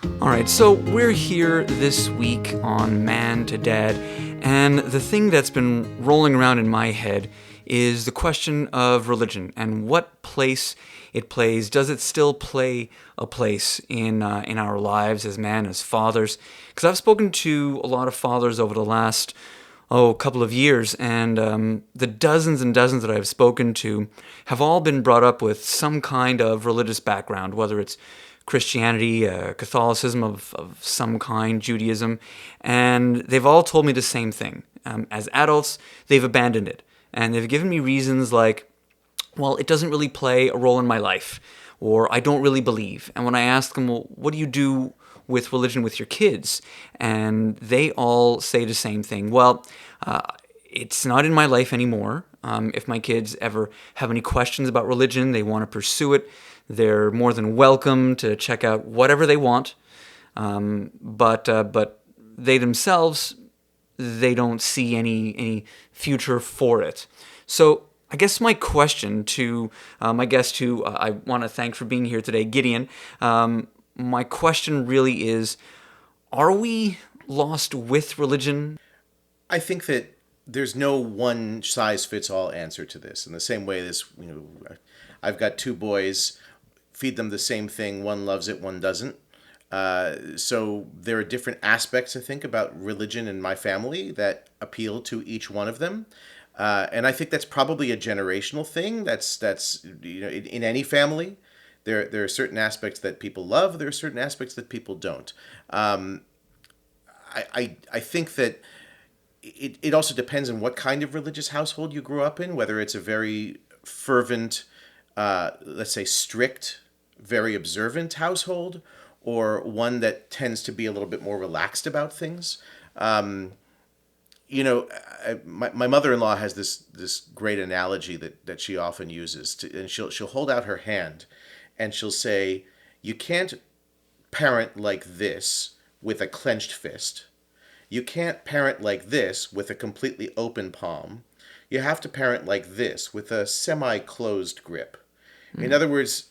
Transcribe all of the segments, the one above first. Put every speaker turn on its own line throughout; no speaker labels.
All right, so we're here this week on Man to Dad, and the thing that's been rolling around in my head is the question of religion and what place it plays. Does it still play a place in our lives as men, as fathers? Because I've spoken to a lot of fathers over the last couple of years, and the dozens and dozens that I've spoken to have all been brought up with some kind of religious background, whether it's Christianity, Catholicism of some kind, Judaism, and they've all told me the same thing. As adults, they've abandoned it, and they've given me reasons like, well, it doesn't really play a role in my life, or I don't really believe. And when I ask them, well, what do you do with religion with your kids? And they all say the same thing. Well, it's not in my life anymore. If my kids ever have any questions about religion, they want to pursue it, they're more than welcome to check out whatever they want. But they themselves, they don't see any future for it. So I guess my question to my guest, who I want to thank for being here today, Gideon, my question really is, are we lost with religion?
I think that there's no one size fits all answer to this. In the same way, I've got two boys, feed them the same thing. One loves it, one doesn't. So there are different aspects, I think, about religion in my family that appeal to each one of them. And I think that's probably a generational thing. That's in any family, there are certain aspects that people love. There are certain aspects that people don't. I think that it also depends on what kind of religious household you grew up in, whether it's a very fervent, let's say strict, very observant household, or one that tends to be a little bit more relaxed about things. My mother-in-law has this great analogy that she often uses, and she'll hold out her hand, and she'll say, "You can't parent like this with a clenched fist. You can't parent like this with a completely open palm. You have to parent like this with a semi-closed grip." In other words,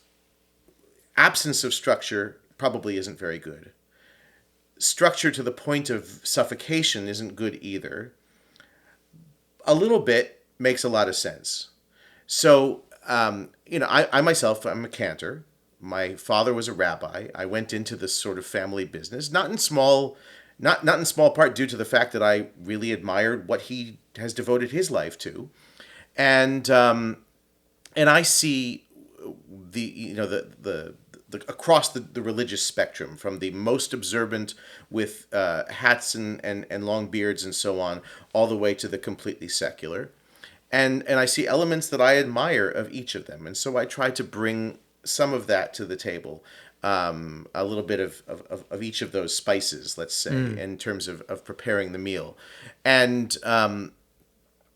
absence of structure probably isn't very good. Structure to the point of suffocation isn't good either. A little bit makes a lot of sense. So, I myself, I'm a cantor. My father was a rabbi. I went into this sort of family business, not in small part due to the fact that I really admired what he has devoted his life to, and I see the across the religious spectrum, from the most observant with hats and long beards and so on, all the way to the completely secular. And I see elements that I admire of each of them. And so I try to bring some of that to the table, a little bit of each of those spices, let's say, in terms of preparing the meal. And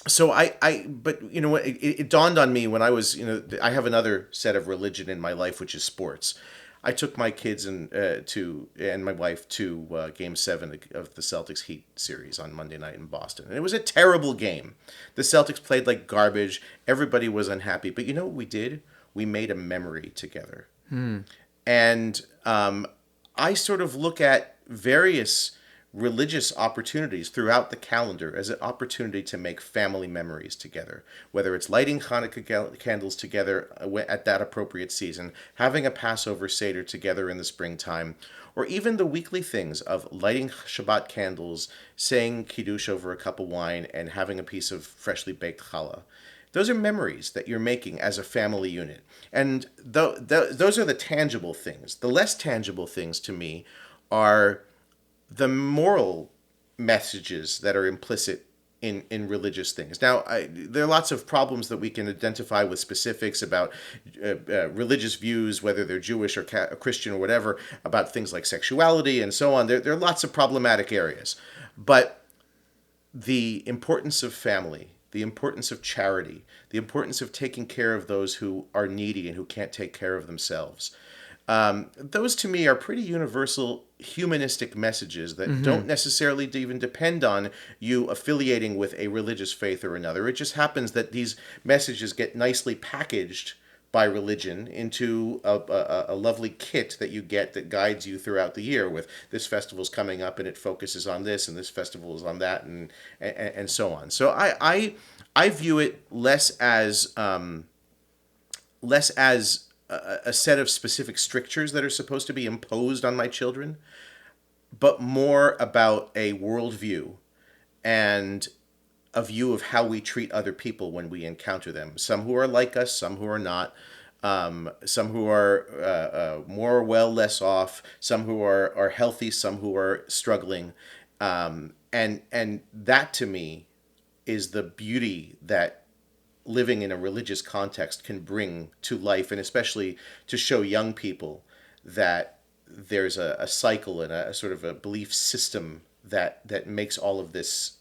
but you know what, it dawned on me when I was, I have another set of religion in my life, which is sports. I took my kids and my wife to Game 7 of the Celtics Heat series on Monday night in Boston, and it was a terrible game. The Celtics played like garbage. Everybody was unhappy, but you know what we did? We made a memory together, and I sort of look at various religious opportunities throughout the calendar as an opportunity to make family memories together, whether it's lighting Hanukkah candles together at that appropriate season, having a Passover Seder together in the springtime, or even the weekly things of lighting Shabbat candles, saying Kiddush over a cup of wine, and having a piece of freshly baked challah. Those are memories that you're making as a family unit. And those are the tangible things. The less tangible things to me are the moral messages that are implicit in religious things. Now, there are lots of problems that we can identify with specifics about religious views, whether they're Jewish or Christian or whatever, about things like sexuality and so on. There are lots of problematic areas. But the importance of family, the importance of charity, the importance of taking care of those who are needy and who can't take care of themselves, those to me are pretty universal humanistic messages that don't necessarily even depend on you affiliating with a religious faith or another. It just happens that these messages get nicely packaged by religion into a lovely kit that you get that guides you throughout the year with this festival's coming up and it focuses on this and this festival is on that and so on. So I view it less as a set of specific strictures that are supposed to be imposed on my children, but more about a worldview and a view of how we treat other people when we encounter them. Some who are like us, some who are not, some who are more well, less off, some who are healthy, some who are struggling. And that to me is the beauty that living in a religious context can bring to life, and especially to show young people that there's a cycle and a sort of a belief system that makes all of this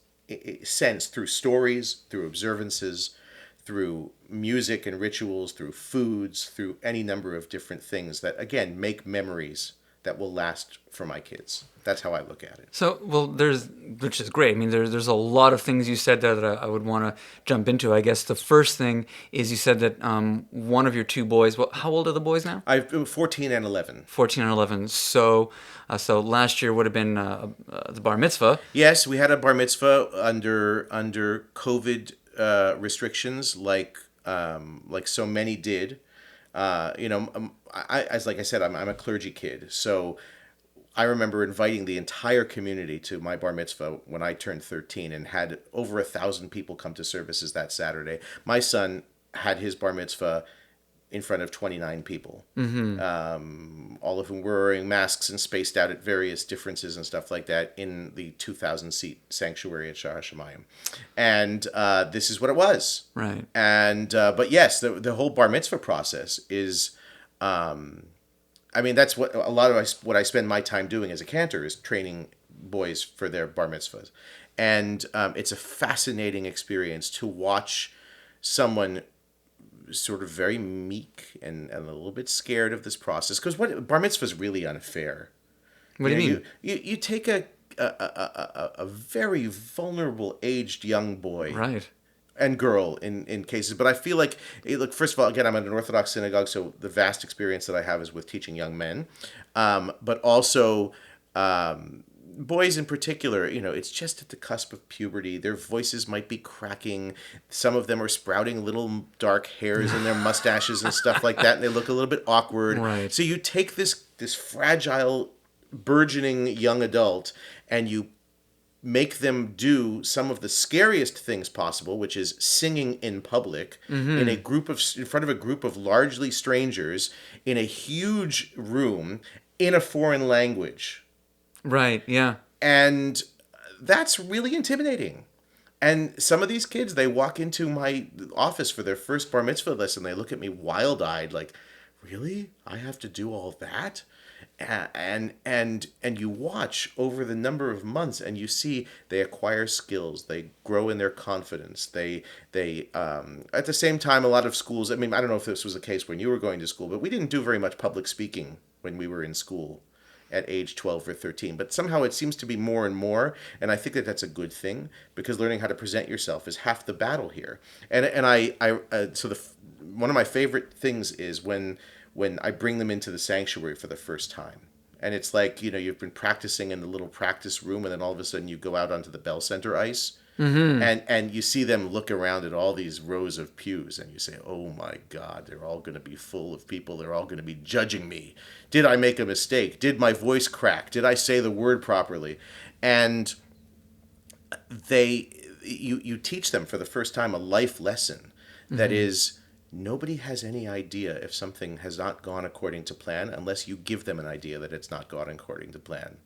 sense through stories, through observances, through music and rituals, through foods, through any number of different things that, again, make memories that will last for my kids. That's how I look at it.
So, well, which is great. I mean, there's a lot of things you said there that I would want to jump into. I guess the first thing is you said that one of your two boys, well, how old are the boys now?
14 and 11.
14 and 11. So last year would have been the bar mitzvah.
Yes, we had a bar mitzvah under COVID restrictions, like so many did. Like I said, I'm a clergy kid, so I remember inviting the entire community to my bar mitzvah when I turned 13 and had over 1,000 people come to services that Saturday. My son had his bar mitzvah in front of 29 people, all of whom were wearing masks and spaced out at various differences and stuff like that in the 2,000-seat sanctuary at Shah Hashemayim. And this is what it was.
Right.
And but yes, the whole bar mitzvah process is... that's what a lot of what I spend my time doing as a cantor is training boys for their bar mitzvahs. And it's a fascinating experience to watch someone sort of very meek and a little bit scared of this process. Because what bar mitzvah is really unfair.
What do you mean?
You take a very vulnerable, aged young boy.
Right.
And girl in cases. But I feel like, look, first of all, again, I'm at an Orthodox synagogue, so the vast experience that I have is with teaching young men. But also boys in particular, it's just at the cusp of puberty. Their voices might be cracking. Some of them are sprouting little dark hairs in their mustaches and stuff like that, and they look a little bit awkward.
Right.
So you take this fragile, burgeoning young adult and you make them do some of the scariest things possible, which is singing in public in front of a group of largely strangers in a huge room in a foreign language.
Right, yeah.
And that's really intimidating. And some of these kids, they walk into my office for their first bar mitzvah lesson. They look at me wild-eyed like, really? I have to do all that? And you watch over the number of months and you see they acquire skills, they grow in their confidence, they at the same time, a lot of schools, I don't know if this was the case when you were going to school, but we didn't do very much public speaking when we were in school at age 12 or 13, but somehow it seems to be more and more, and I think that that's a good thing, because learning how to present yourself is half the battle here. And one of my favorite things is when I bring them into the sanctuary for the first time. And it's like, you've been practicing in the little practice room, and then all of a sudden you go out onto the Bell Center ice, and you see them look around at all these rows of pews, and you say, oh my God, they're all going to be full of people. They're all going to be judging me. Did I make a mistake? Did my voice crack? Did I say the word properly? And you teach them for the first time a life lesson that is, nobody has any idea if something has not gone according to plan unless you give them an idea that it's not gone according to plan.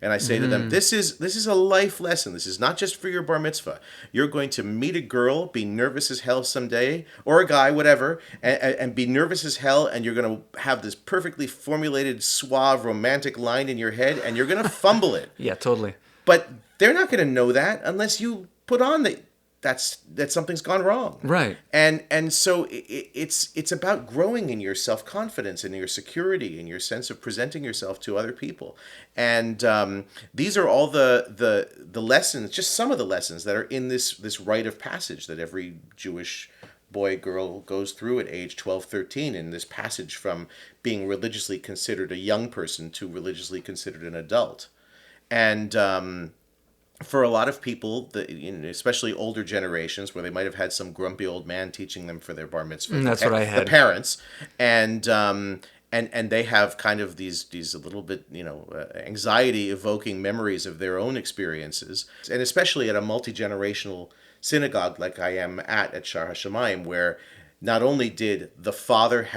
And I say to them, this is a life lesson. This is not just for your bar mitzvah. You're going to meet a girl, be nervous as hell someday, or a guy, whatever, and be nervous as hell, and you're going to have this perfectly formulated, suave, romantic line in your head, and you're going to fumble it.
Yeah, totally.
But they're not going to know that unless you put on that something's gone wrong.
Right.
And so it's about growing in your self-confidence and your security and your sense of presenting yourself to other people. And these are all the lessons, just some of the lessons that are in this rite of passage that every Jewish boy, girl goes through at age 12, 13 in this passage from being religiously considered a young person to religiously considered an adult. And for a lot of people, especially older generations, where they might have had some grumpy old man teaching them for their bar mitzvah,
That's what I
the
had.
parents, and they have kind of these a little bit anxiety evoking memories of their own experiences, and especially at a multi-generational synagogue like I am at Shar HaShamayim, where not only did the father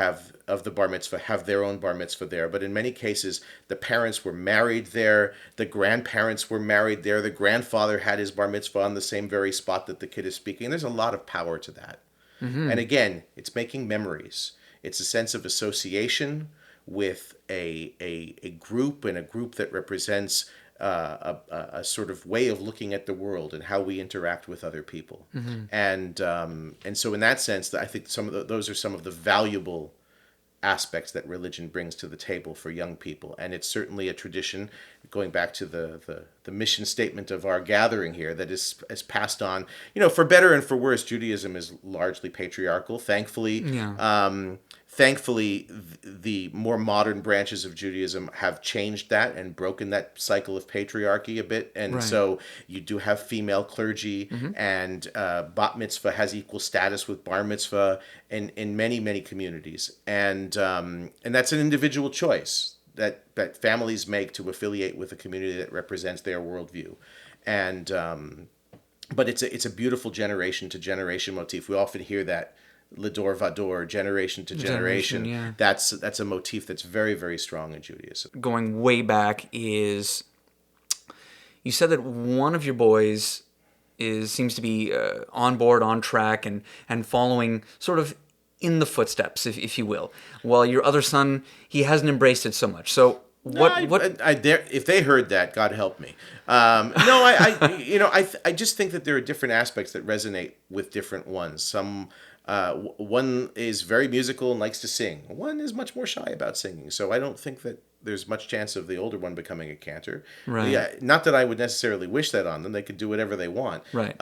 of the bar mitzvah have their own bar mitzvah there, but in many cases the parents were married there, the grandparents were married there, the grandfather had his bar mitzvah on the same very spot that the kid is speaking. There's a lot of power to that. Mm-hmm. And again, it's making memories. It's a sense of association with a group, and a group that represents a sort of way of looking at the world and how we interact with other people. Mm-hmm. And so in that sense, I think those are some of the valuable aspects that religion brings to the table for young people. And it's certainly a tradition, going back to the mission statement of our gathering here, that is passed on, for better and for worse. Judaism is largely patriarchal. Thankfully, the more modern branches of Judaism have changed that and broken that cycle of patriarchy a bit. And so you do have female clergy, and bat mitzvah has equal status with bar mitzvah in many, many communities. And that's an individual choice that families make to affiliate with a community that represents their worldview. And but it's a beautiful generation to generation motif. We often hear that Ledor Vador, generation to generation.
Yeah.
That's a motif that's very, very strong in Judaism.
Going way back is, you said that one of your boys seems to be on board, on track, and following sort of in the footsteps, if you will, while your other son, he hasn't embraced it so much. So
if they heard that, God help me. I just think that there are different aspects that resonate with different ones. One is very musical and likes to sing. One is much more shy about singing. So I don't think that there's much chance of the older one becoming a cantor.
Right.
Yeah, not that I would necessarily wish that on them. They could do whatever they want.
Right.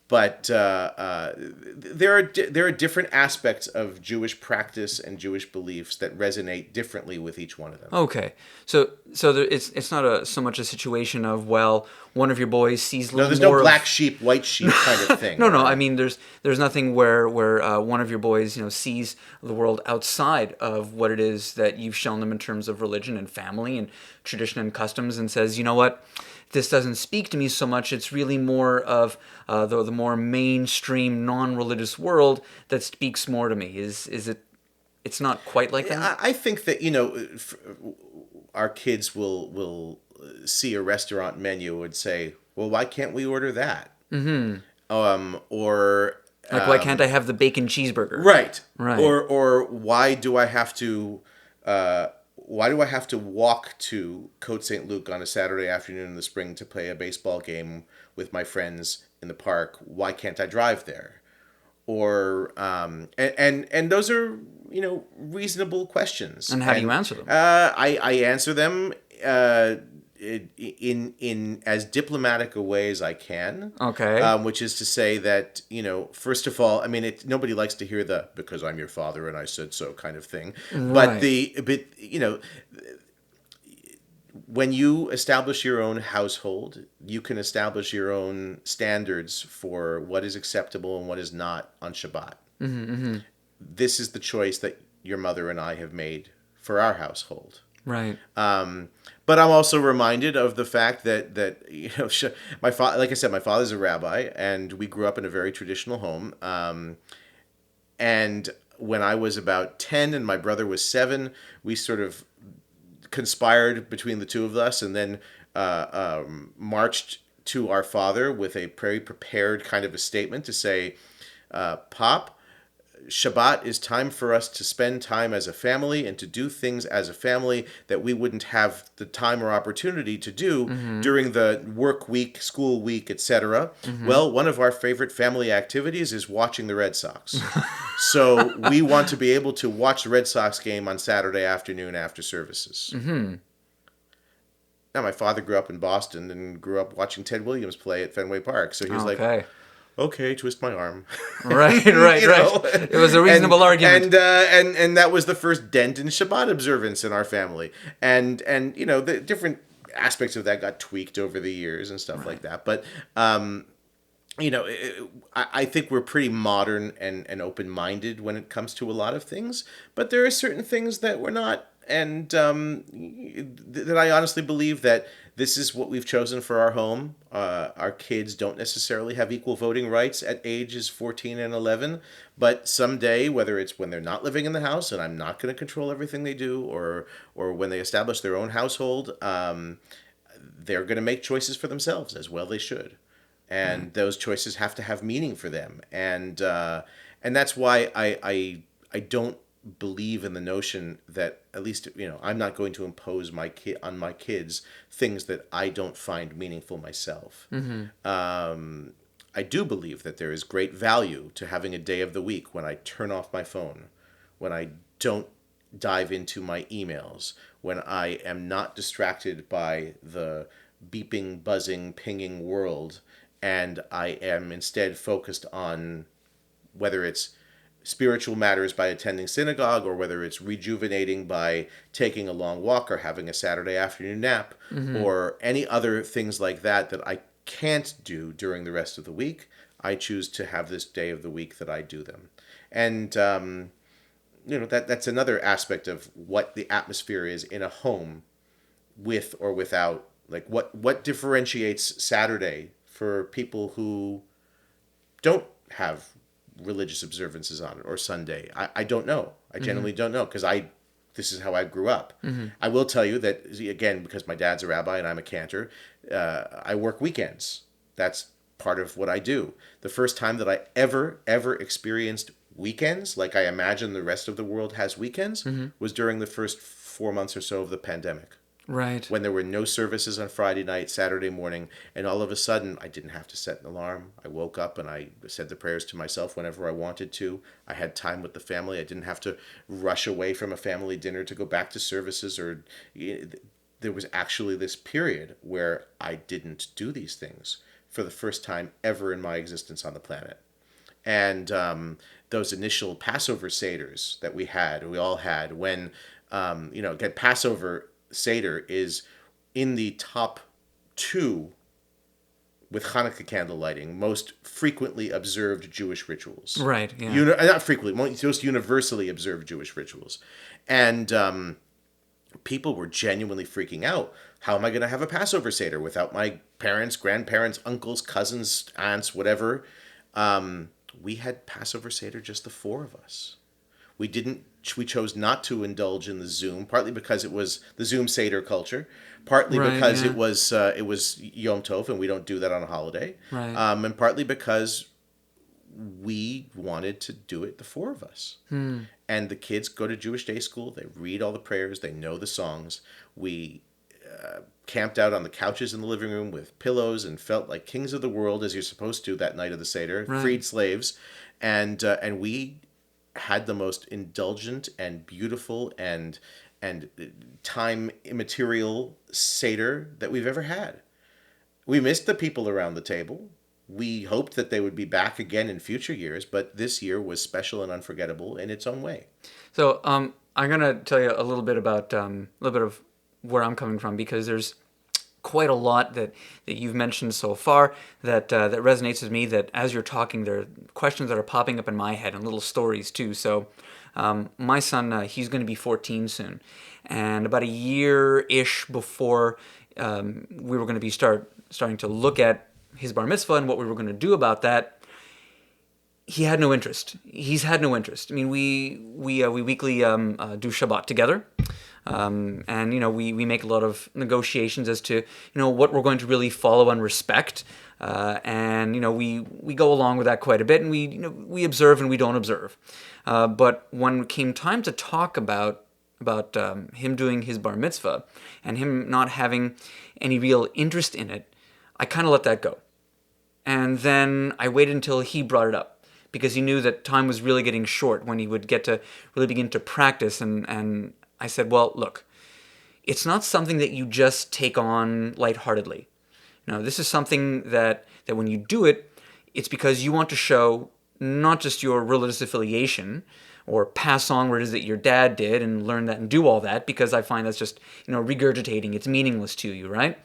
But there are different aspects of Jewish practice and Jewish beliefs that resonate differently with each one of them.
Okay, so it's not so much a situation of, well, one of your boys sees a little more.
No, there's no black sheep, white sheep kind of thing.
No. I mean, there's nothing where one of your boys sees the world outside of what it is that you've shown them in terms of religion and family and tradition and customs, and says, you know what, this doesn't speak to me so much. It's really more of the more mainstream, non-religious world that speaks more to me. Is it? It's not quite like that.
I think that our kids will see a restaurant menu and say, "Well, why can't we order that?" Mm-hmm. Or
why can't I have the bacon cheeseburger?
Right.
Right.
Or why do I have to? Why do I have to walk to Côte St. Luc on a Saturday afternoon in the spring to play a baseball game with my friends in the park? Why can't I drive there? Or and those are reasonable questions.
And how do you answer them?
I answer them in as diplomatic a way as I can.
Okay.
Which is to say that, first of all, I mean, nobody likes to hear the "because I'm your father and I said so" kind of thing.
Right.
But when you establish your own household, you can establish your own standards for what is acceptable and what is not on Shabbat. Mm-hmm, mm-hmm. This is the choice that your mother and I have made for our household.
Right.
But I'm also reminded of the fact that my father, like I said, my father's a rabbi, and we grew up in a very traditional home. And when I was about 10 and my brother was 7, we sort of conspired between the two of us, and then marched to our father with a very prepared kind of a statement to say, "Pop, Shabbat is time for us to spend time as a family and to do things as a family that we wouldn't have the time or opportunity to do during the work week, school week, etc. Well, one of our favorite family activities is watching the Red Sox. So we want to be able to watch the Red Sox game on Saturday afternoon after services." Now, my father grew up in Boston and grew up watching Ted Williams play at Fenway Park. So he was like, okay, twist my arm.
Right,
You
right,
know?
right. It was a reasonable argument.
And that was the first dent in Shabbat observance in our family. And the different aspects of that got tweaked over the years and stuff like
Right.
that. But I think we're pretty modern and open minded when it comes to a lot of things, but there are certain things that we're not. And that I honestly believe that this is what we've chosen for our home. Our kids don't necessarily have equal voting rights at ages 14 and 11, but someday, whether it's when they're not living in the house and I'm not going to control everything they do, or when they establish their own household, they're going to make choices for themselves, as well they should, and those choices have to have meaning for them, and that's why I don't believe in the notion that, at least I'm not going to impose on my kids things that I don't find meaningful myself. I do believe that there is great value to having a day of the week when I turn off my phone, when I don't dive into my emails, when I am not distracted by the beeping, buzzing, pinging world, and I am instead focused on whether it's spiritual matters by attending synagogue, or whether it's rejuvenating by taking a long walk or having a Saturday afternoon nap, or any other things like that I can't do during the rest of the week. I choose to have this day of the week that I do them. And that's another aspect of what the atmosphere is in a home, with or without, like what differentiates Saturday for people who don't have religious observances on it, or Sunday. I don't know. I genuinely don't know, because this is how I grew up. I will tell you that, again, because my dad's a rabbi and I'm a cantor, I work weekends. That's part of what I do. The first time that I ever experienced weekends, like I imagine the rest of the world has weekends, was during the first 4 months or so of the pandemic.
Right.
When there were no services on Friday night, Saturday morning, and all of a sudden I didn't have to set an alarm. I woke up and I said the prayers to myself whenever I wanted to. I had time with the family. I didn't have to rush away from a family dinner to go back to services, or there was actually this period where I didn't do these things for the first time ever in my existence on the planet. And those initial Passover Seders that we all had, when, again, Passover Seder is in the top 2, with Hanukkah candle lighting, most frequently observed Jewish rituals.
Right. Yeah.
Not frequently, most universally observed Jewish rituals. And people were genuinely freaking out. How am I going to have a Passover Seder without my parents, grandparents, uncles, cousins, aunts, whatever? We had Passover Seder, just the 4 of us. We chose not to indulge in the Zoom, partly because it was the Zoom Seder culture, partly
Right,
because
yeah.
it was Yom Tov and we don't do that on a holiday,
Right.
and partly because we wanted to do it, the 4 of us. And the kids go to Jewish day school. They read all the prayers. They know the songs. We camped out on the couches in the living room with pillows and felt like kings of the world, as you're supposed to that night of the Seder,
Right.
freed slaves, and we had the most indulgent and beautiful and time immaterial Seder that we've ever had. We missed the people around the table. We hoped that they would be back again in future years, but this year was special and unforgettable in its own way.
So I'm gonna tell you a little bit about a little bit of where I'm coming from, because there's quite a lot that you've mentioned so far that resonates with me. That as you're talking, there are questions that are popping up in my head and little stories too. So my son, he's going to be 14 soon, and about a year-ish before we were going to be starting to look at his bar mitzvah and what we were going to do about that, he had no interest. He's had no interest. I mean, we weekly do Shabbat together. And we make a lot of negotiations as to what we're going to really follow and respect, and we go along with that quite a bit, and we observe and we don't observe. But when it came time to talk about him doing his bar mitzvah and him not having any real interest in it, I kind of let that go. And then I waited until he brought it up, because he knew that time was really getting short when he would get to really begin to practice. And I said, well, look, it's not something that you just take on lightheartedly. No, this is something that when you do it, it's because you want to show not just your religious affiliation or pass on what it is that your dad did and learn that and do all that, because I find that's just, regurgitating. It's meaningless to you, right?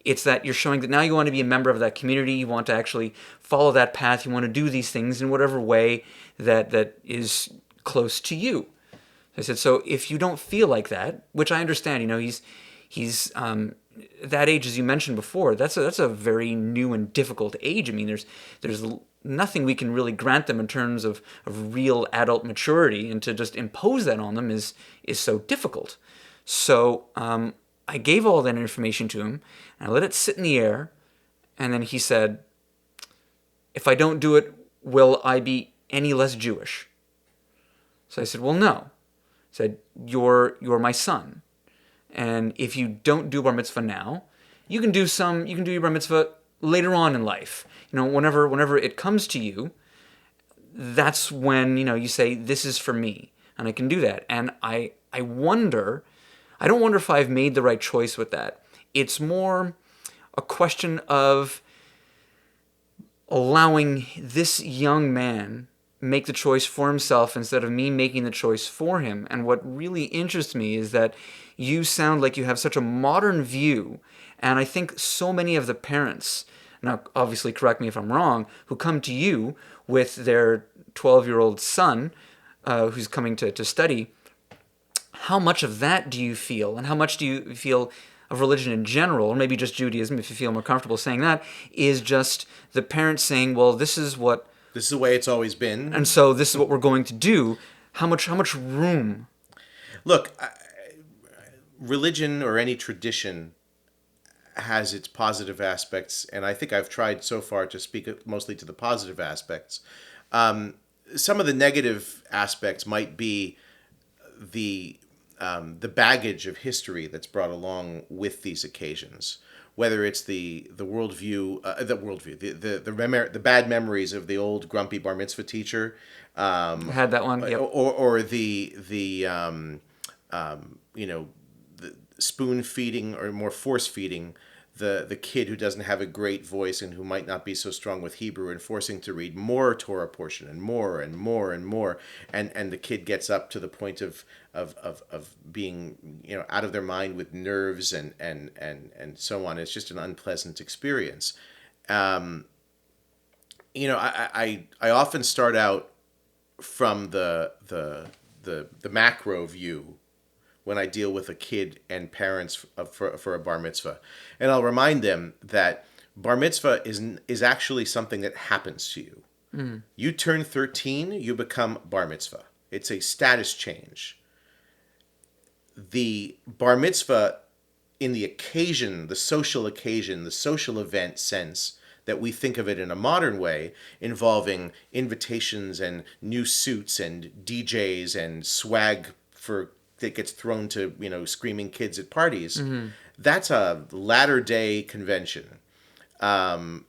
It's that you're showing that now you want to be a member of that community. You want to actually follow that path. You want to do these things in whatever way that is close to you. I said, so if you don't feel like that, which I understand, he's that age, as you mentioned before, that's a very new and difficult age. I mean, there's nothing we can really grant them in terms of real adult maturity, and to just impose that on them is so difficult. So I gave all that information to him, and I let it sit in the air, and then he said, if I don't do it, will I be any less Jewish? So I said, well, no. I said, you're my son. And if you don't do bar mitzvah now, you can do your bar mitzvah later on in life. Whenever it comes to you, that's when, you say, this is for me, and I can do that. And I don't wonder if I've made the right choice with that. It's more a question of allowing this young man make the choice for himself instead of me making the choice for him. And what really interests me is that you sound like you have such a modern view, and I think so many of the parents, now obviously correct me if I'm wrong, who come to you with their 12-year-old son who's coming to study, how much of that do you feel, and how much do you feel of religion in general, or maybe just Judaism if you feel more comfortable saying that, is just the parents saying, well, this is
the way it's always been,
and so this is what we're going to do. How much room?
Look, religion or any tradition has its positive aspects, and I think I've tried so far to speak mostly to the positive aspects. Some of the negative aspects might be the baggage of history that's brought along with these occasions, whether it's the worldview, the bad memories of the old grumpy bar mitzvah teacher,
I had that one, yep.
or the spoon feeding or more force feeding the kid who doesn't have a great voice and who might not be so strong with Hebrew, and forcing to read more Torah portion and more and more and more, and the kid gets up to the point of being out of their mind with nerves and so on. It's just an unpleasant experience. I often start out from the macro view when I deal with a kid and parents for a bar mitzvah. And I'll remind them that bar mitzvah is actually something that happens to you. Mm. You turn 13, you become bar mitzvah. It's a status change. The bar mitzvah in the occasion, the social occasion, the social event sense that we think of it in a modern way, involving invitations and new suits and DJs and swag that gets thrown to screaming kids at parties. Mm-hmm. That's a latter day convention. In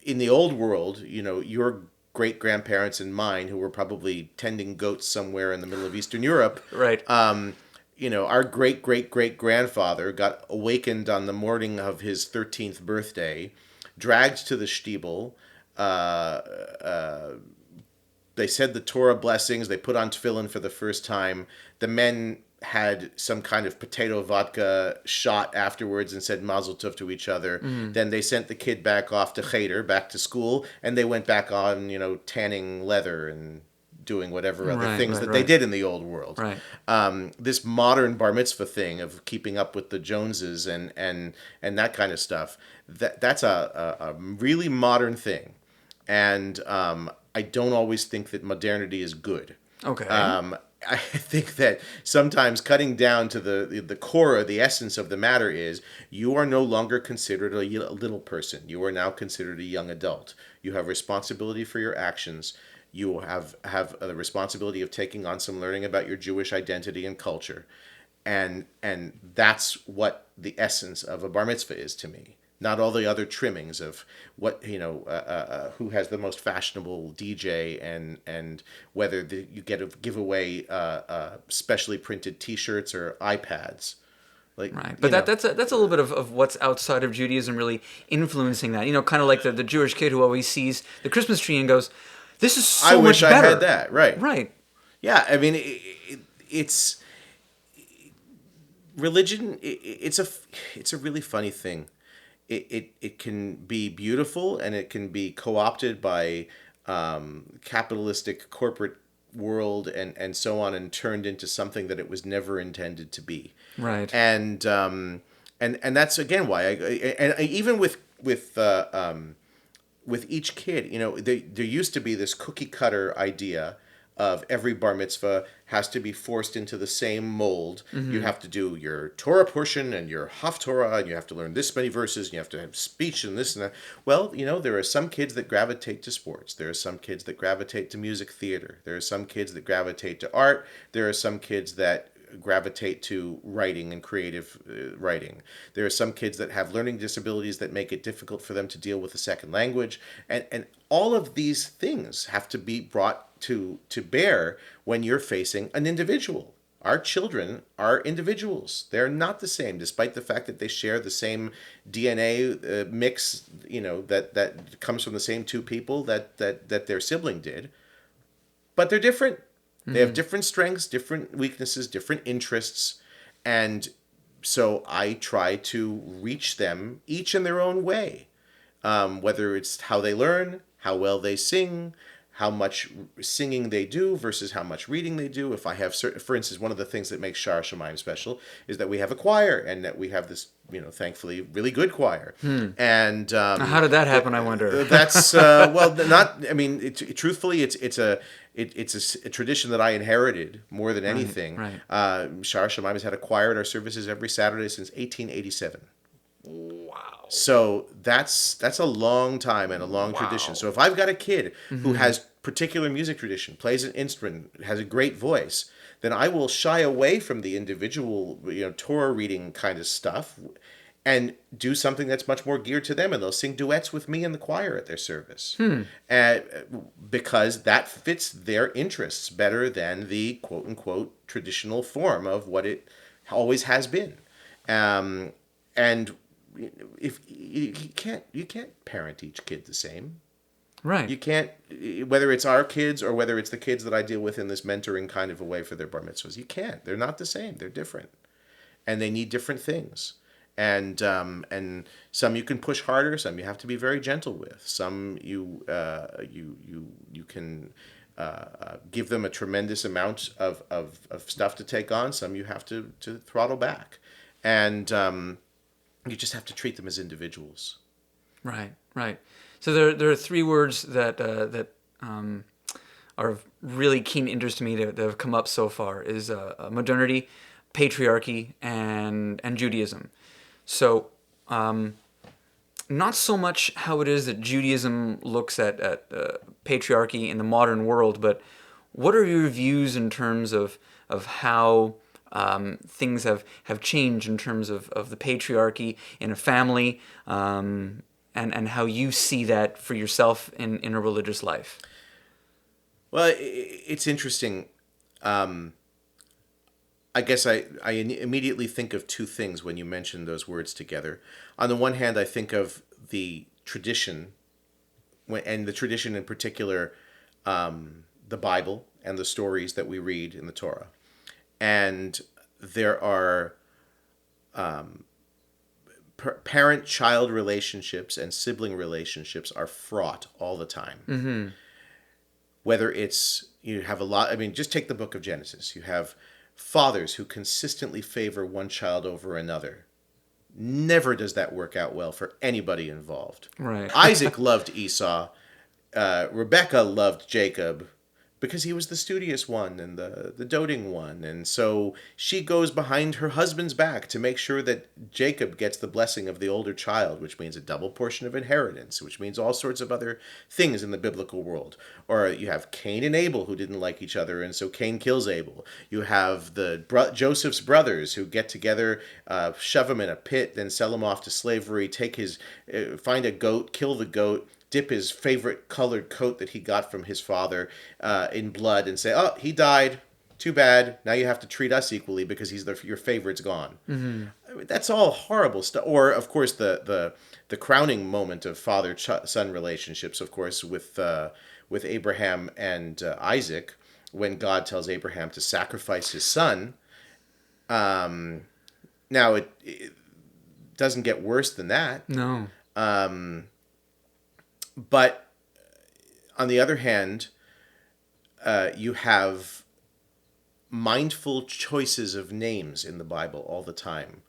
the old world, your great grandparents and mine, who were probably tending goats somewhere in the middle of Eastern Europe,
right?
Our great great great grandfather got awakened on the morning of his 13th birthday, dragged to the shtibel. They said the Torah blessings. They put on tefillin for the first time. The men had some kind of potato vodka shot afterwards and said mazel tov to each other. Mm. Then they sent the kid back off to cheder, back to school, and they went back on, tanning leather and doing whatever other things they did in the old world.
Right.
This modern bar mitzvah thing of keeping up with the Joneses and that kind of stuff, that's a really modern thing. And I don't always think that modernity is good.
Okay.
I think that sometimes cutting down to the core, the essence of the matter is you are no longer considered a little person. You are now considered a young adult. You have responsibility for your actions. You have the responsibility of taking on some learning about your Jewish identity and culture. And that's what the essence of a bar mitzvah is to me. Not all the other trimmings of what who has the most fashionable DJ and whether you get to give away specially printed T-shirts or iPads. Like,
Right, but that's a little bit of what's outside of Judaism really influencing that. Kind of like the Jewish kid who always sees the Christmas tree and goes, "This is
I
so
wish
much
I
better."
had that. Right.
Right.
Yeah. I mean, it's religion. It's a really funny thing. It can be beautiful, and it can be co-opted by capitalistic corporate world and so on, and turned into something that it was never intended to be.
Right.
And that's again why even with each kid, there used to be this cookie cutter idea of every bar mitzvah has to be forced into the same mold.
Mm-hmm.
You have to do your Torah portion and your Haftorah, and you have to learn this many verses, and you have to have speech and this and that. Well, there are some kids that gravitate to sports. There are some kids that gravitate to music theater. There are some kids that gravitate to art. There are some kids that gravitate to writing and creative writing. There are some kids that have learning disabilities that make it difficult for them to deal with a second language. And all of these things have to be brought to bear when you're facing an individual. Our children are individuals. They're not the same, despite the fact that they share the same DNA mix, that comes from the same two people that their sibling did. But they're different. They have different strengths, different weaknesses, different interests. And so I try to reach them each in their own way. Whether it's how they learn, how well they sing, how much singing they do versus how much reading they do. If I have certain, for instance, one of the things that makes Shar Shamayim special is that we have a choir, and that we have this, thankfully, really good choir. And
how did that happen? I wonder.
That's not. I mean, truthfully, it's a tradition that I inherited more than anything.
Right.
Shar Shamayim has had a choir at our services every Saturday since 1887.
Wow.
So that's a long time and a long tradition. So if I've got a kid who has particular music tradition, plays an instrument, has a great voice, then I will shy away from the individual, Torah reading kind of stuff, and do something that's much more geared to them, and they'll sing duets with me in the choir at their service, because that fits their interests better than the quote unquote traditional form of what it always has been, and if you can't parent each kid the same.
Right.
You can't, whether it's our kids or whether it's the kids that I deal with in this mentoring kind of a way for their bar mitzvahs. You can't. They're not the same. They're different, and they need different things. And some you can push harder. Some you have to be very gentle with. Some you can give them a tremendous amount of stuff to take on. Some you have to throttle back, and you just have to treat them as individuals.
Right. Right. So there are three words that are of really keen interest to me that have come up so far is modernity, patriarchy, and Judaism. So not so much how it is that Judaism looks at patriarchy in the modern world, but what are your views in terms of how things have changed in terms of the patriarchy in a family, and how you see that for yourself in a religious life?
Well, it's interesting. I guess I immediately think of two things when you mention those words together. On the one hand, I think of the tradition, and the tradition in particular, the Bible and the stories that we read in the Torah. And there are parent-child relationships and sibling relationships are fraught all the time.
Mm-hmm.
Whether it's, you have a lot, I mean, just take the book of Genesis. You have fathers who consistently favor one child over another. Never does that work out well for anybody involved.
Right.
Isaac loved Esau. Rebecca loved Jacob because he was the studious one and the doting one. And so she goes behind her husband's back to make sure that Jacob gets the blessing of the older child, which means a double portion of inheritance, which means all sorts of other things in the biblical world. Or you have Cain and Abel who didn't like each other, and so Cain kills Abel. You have Joseph's brothers who get together, shove him in a pit, then sell him off to slavery, find a goat, kill the goat, dip his favorite colored coat that he got from his father in blood, and say, "Oh, he died. Too bad. Now you have to treat us equally because your favorite's gone." Mm-hmm. That's all horrible stuff. Or of course the crowning moment of father-son relationships, of course, with Abraham and Isaac, when God tells Abraham to sacrifice his son. Now it doesn't get worse than that.
No.
But on the other hand, you have mindful choices of names in the Bible all the time,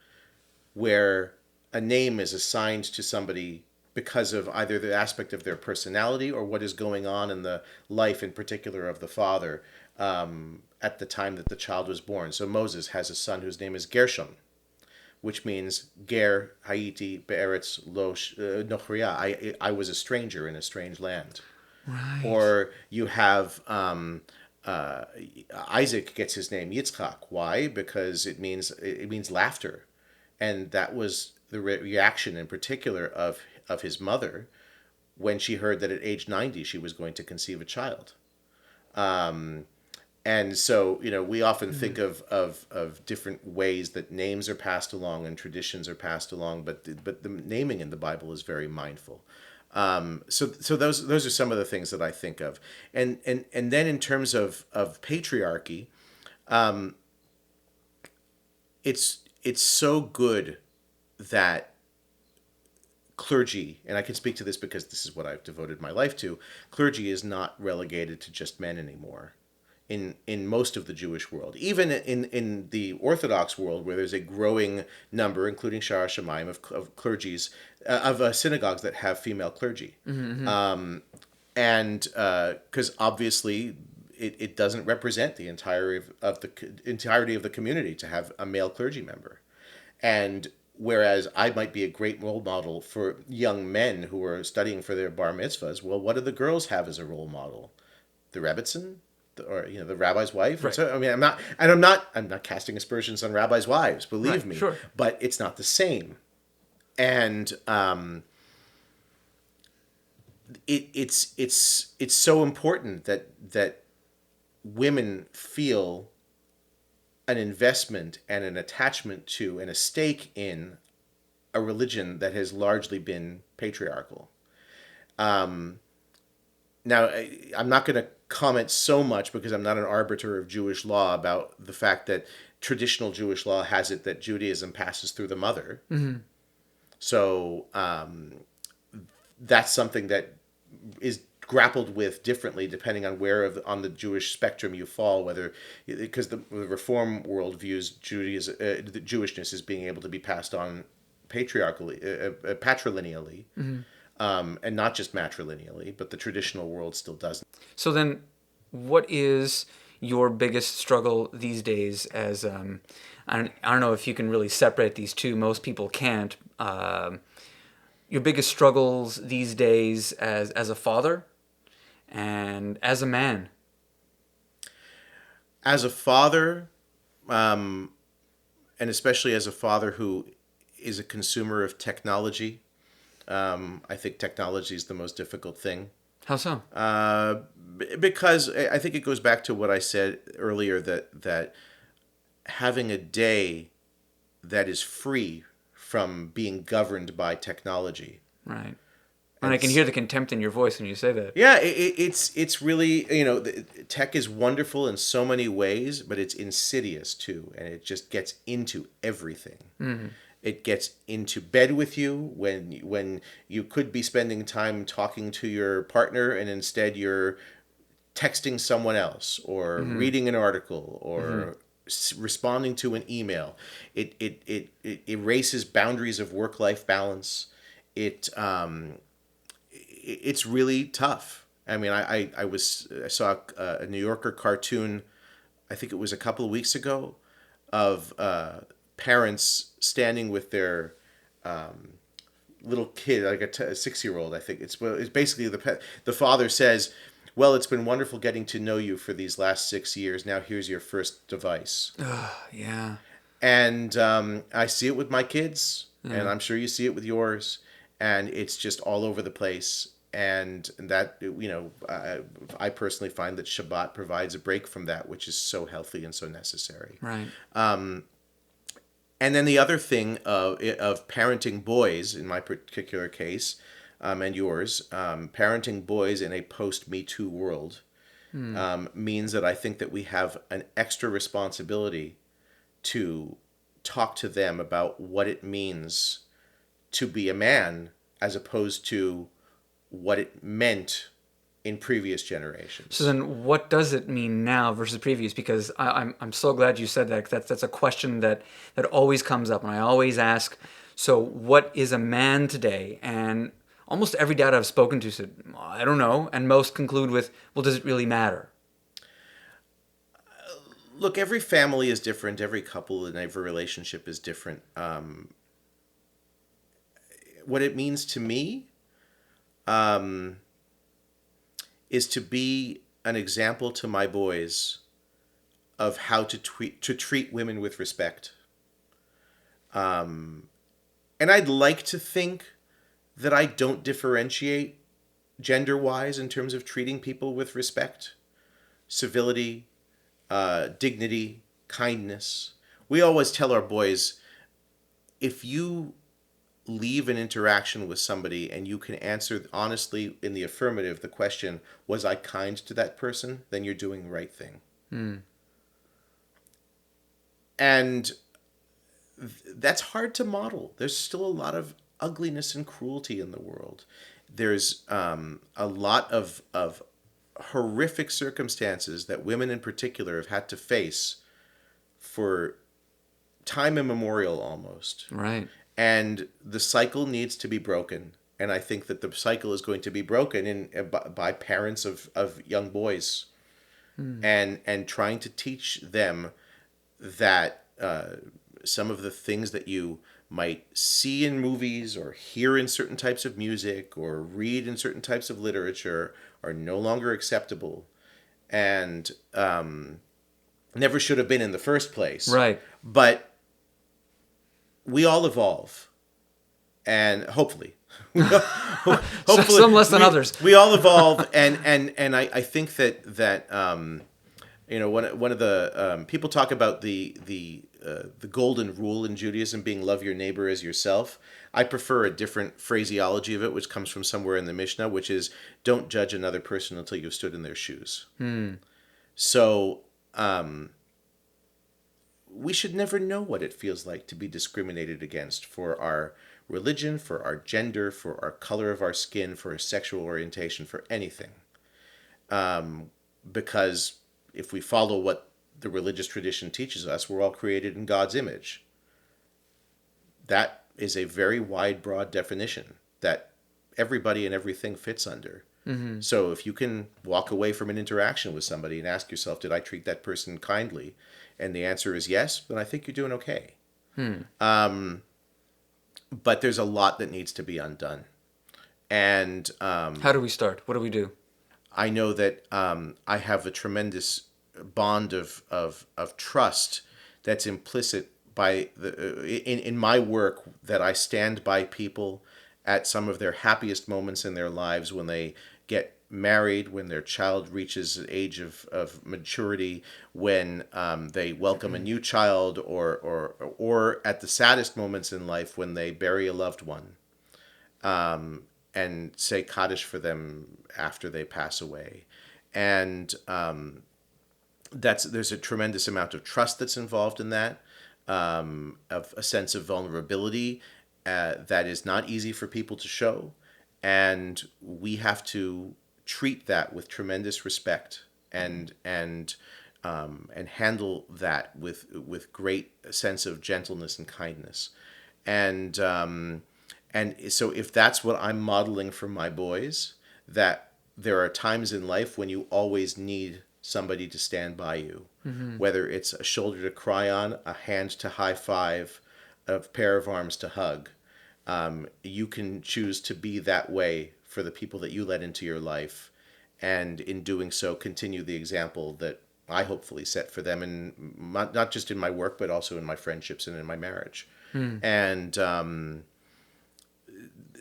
where a name is assigned to somebody because of either the aspect of their personality or what is going on in the life in particular of the father at the time that the child was born. So Moses has a son whose name is Gershom, which means Ger Haiti Be'eretz Lo Nochria. I was a stranger in a strange land.
Right.
Or you have Isaac gets his name Yitzchak. Why? Because it means laughter, and that was the reaction in particular of his mother when she heard that at age 90 she was going to conceive a child. And so, we often think of different ways that names are passed along and traditions are passed along, but the naming in the Bible is very mindful. So those are some of the things that I think of, and then in terms of patriarchy, it's so good that clergy, and I can speak to this because this is what I've devoted my life to. Clergy is not relegated to just men anymore. In most of the Jewish world, even in the Orthodox world, where there's a growing number, including Shara Shamayim, of clergies, of synagogues that have female clergy. And because obviously it doesn't represent the entirety of the community to have a male clergy member. And whereas I might be a great role model for young men who are studying for their bar mitzvahs, well, what do the girls have as a role model? The Rebbitzin? Or the rabbi's wife.
Right.
So, I mean, I'm not casting aspersions on rabbis' wives. Believe
Right,
me,
sure.
but it's not the same. And it's so important that women feel an investment and an attachment to and a stake in a religion that has largely been patriarchal. Now, I'm not going to comment so much because I'm not an arbiter of Jewish law about the fact that traditional Jewish law has it that Judaism passes through the mother.
Mm-hmm.
So that's something that is grappled with differently depending on where on the Jewish spectrum you fall, whether because the Reform world views Judaism, the Jewishness as being able to be passed on patrilineally.
Mm-hmm.
And not just matrilineally, but the traditional world still doesn't.
So then, what is your biggest struggle these days? As I don't know if you can really separate these two. Most people can't. Your biggest struggles these days as a father and as a man.
As a father, and especially as a father who is a consumer of technology, I think technology is the most difficult thing.
How so?
Because I think it goes back to what I said earlier, that having a day that is free from being governed by technology.
Right. And I can hear the contempt in your voice when you say that.
Yeah, it's really, tech is wonderful in so many ways, but it's insidious too, and it just gets into everything.
Mm-hmm.
It gets into bed with you when you could be spending time talking to your partner and instead you're texting someone else or reading an article or responding to an email. It erases boundaries of work-life balance. It's really tough. I mean, I saw a New Yorker cartoon, I think it was a couple of weeks ago, of parents standing with their little kid, like a 6-year-old. I think it's basically the father says, "Well, it's been wonderful getting to know you for these last 6 years. Now here's your first device."
Yeah.
And I see it with my kids, and I'm sure you see it with yours, and it's just all over the place. And that, I personally find that Shabbat provides a break from that, which is so healthy and so necessary.
Right.
And then the other thing of parenting boys, in my particular case, and yours, parenting boys in a post-Me Too world means that I think that we have an extra responsibility to talk to them about what it means to be a man as opposed to what it meant in previous generations.
So then, what does it mean now versus previous? Because I'm so glad you said that. 'Cause that's a question that always comes up, and I always ask. So, what is a man today? And almost every dad I've spoken to said, I don't know, and most conclude with, well, does it really matter?
Look, every family is different. Every couple and every relationship is different. What it means to me is to be an example to my boys of how to treat women with respect. And I'd like to think that I don't differentiate gender-wise in terms of treating people with respect, civility, dignity, kindness. We always tell our boys, if you leave an interaction with somebody and you can answer honestly in the affirmative the question, was I kind to that person? Then you're doing the right thing. And that's hard to model. There's still a lot of ugliness and cruelty in the world. There's a lot of horrific circumstances that women in particular have had to face for time immemorial almost.
Right.
And the cycle needs to be broken. And I think that the cycle is going to be broken by parents of young boys and trying to teach them that some of the things that you might see in movies or hear in certain types of music or read in certain types of literature are no longer acceptable and never should have been in the first place.
Right.
But we all evolve, and hopefully, hopefully
some less than others.
We all evolve, and I think that one of the people talk about the golden rule in Judaism being love your neighbor as yourself. I prefer a different phraseology of it, which comes from somewhere in the Mishnah, which is don't judge another person until you've stood in their shoes. So we should never know what it feels like to be discriminated against for our religion, for our gender, for our color of our skin, for our sexual orientation, for anything. Because if we follow what the religious tradition teaches us, we're all created in God's image. That is a very wide, broad definition that everybody and everything fits under. Mm-hmm. So if you can walk away from an interaction with somebody and ask yourself, did I treat that person kindly? And the answer is yes, then I think you're doing okay. But there's a lot that needs to be undone. And
how do we start? What do we do?
I know that I have a tremendous bond of trust that's implicit by in my work, that I stand by people at some of their happiest moments in their lives, when they get married, when their child reaches an age of maturity, when they welcome a new child, or at the saddest moments in life when they bury a loved one, and say Kaddish for them after they pass away. And there's a tremendous amount of trust that's involved in that, of a sense of vulnerability that is not easy for people to show. And we have to treat that with tremendous respect and handle that with great sense of gentleness and kindness. And so if that's what I'm modeling for my boys, that there are times in life when you always need somebody to stand by you, whether it's a shoulder to cry on, a hand to high five, a pair of arms to hug. You can choose to be that way for the people that you let into your life, and in doing so continue the example that I hopefully set for them, and not just in my work but also in my friendships and in my marriage. And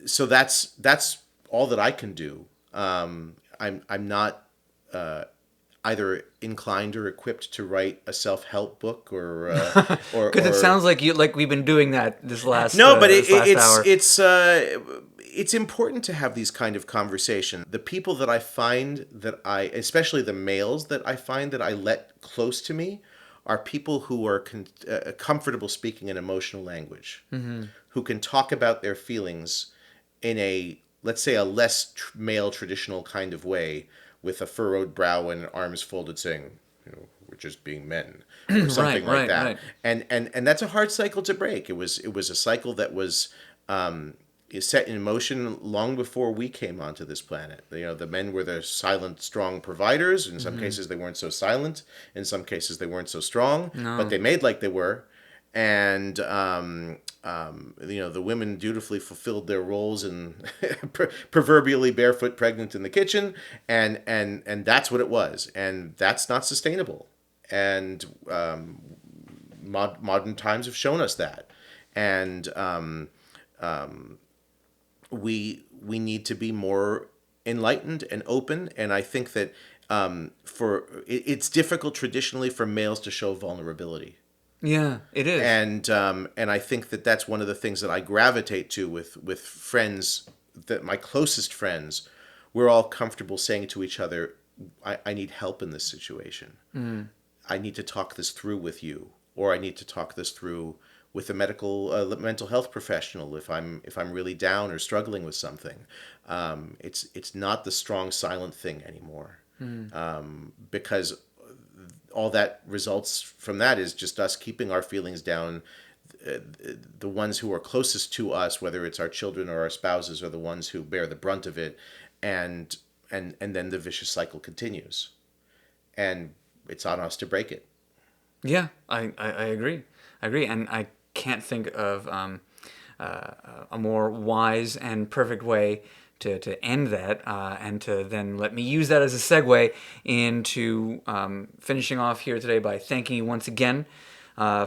so that's all that I can do. I'm not either inclined or equipped to write a self-help book or
Because it sounds like we've been doing that this last
no, but
this last hour.
It's important to have these kind of conversations. The people that I find especially the males that I find that I let close to me, are people who are comfortable speaking an emotional language, who can talk about their feelings in a, let's say, a less male traditional kind of way, with a furrowed brow and arms folded, saying, we're just being men, or something like that.
Right.
And that's a hard cycle to break. It was a cycle that was set in motion long before we came onto this planet. The men were the silent, strong providers. In some cases, they weren't so silent. In some cases, they weren't so strong.
No.
But they made like they were. And the women dutifully fulfilled their roles and proverbially barefoot pregnant in the kitchen, and that's what it was, and that's not sustainable. And modern times have shown us that, and we need to be more enlightened and open. And I think that it's difficult traditionally for males to show vulnerability.
Yeah, it is.
And I think that that's one of the things that I gravitate to with friends, that my closest friends. We're all comfortable saying to each other, I need help in this situation. I need to talk this through with you, or I need to talk this through with a mental health professional if I'm really down or struggling with something. It's not the strong silent thing anymore, because all that results from that is just us keeping our feelings down. The ones who are closest to us, whether it's our children or our spouses, are the ones who bear the brunt of it, and then the vicious cycle continues, and it's on us to break it.
Yeah, I agree. And I can't think of a more wise and perfect way to end that, and to then let me use that as a segue into finishing off here today by thanking you once again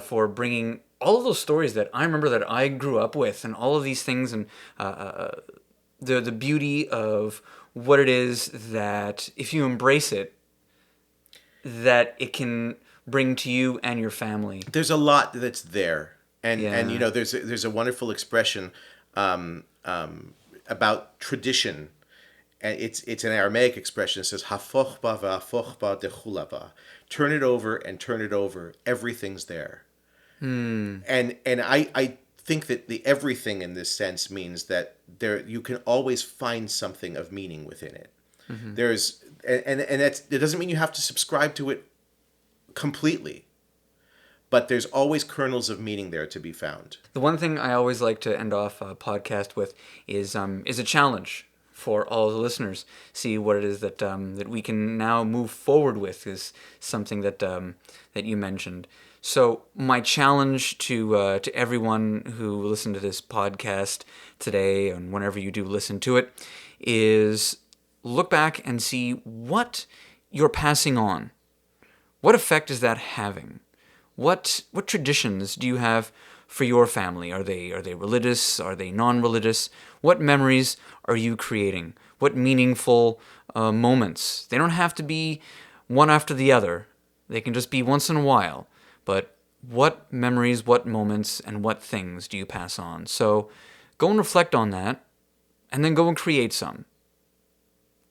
for bringing all of those stories that I remember that I grew up with, and all of these things, and the beauty of what it is that if you embrace it, that it can bring to you and your family.
There's a lot that's there, and
Yeah.
there's a wonderful expression about tradition, and it's an Aramaic expression. It says hafoch ba v'hafoch ba dechulaba. Turn it over and turn it over. Everything's there. And I think that the everything in this sense means that you can always find something of meaning within it. There's and it doesn't mean you have to subscribe to it completely, but there's always kernels of meaning there to be found.
The one thing I always like to end off a podcast with is a challenge for all the listeners. See what it is that we can now move forward with, is something that you mentioned. So my challenge to everyone who listened to this podcast today, and whenever you do listen to it, is look back and see what you're passing on. What effect is that having? What traditions do you have for your family? Are they religious? Are they non-religious? What memories are you creating? What meaningful moments? They don't have to be one after the other. They can just be once in a while. But what memories, what moments, and what things do you pass on? So go and reflect on that, and then go and create some.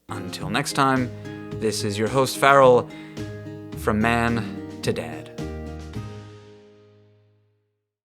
Until next time, this is your host, Farrell, from Man to Dad.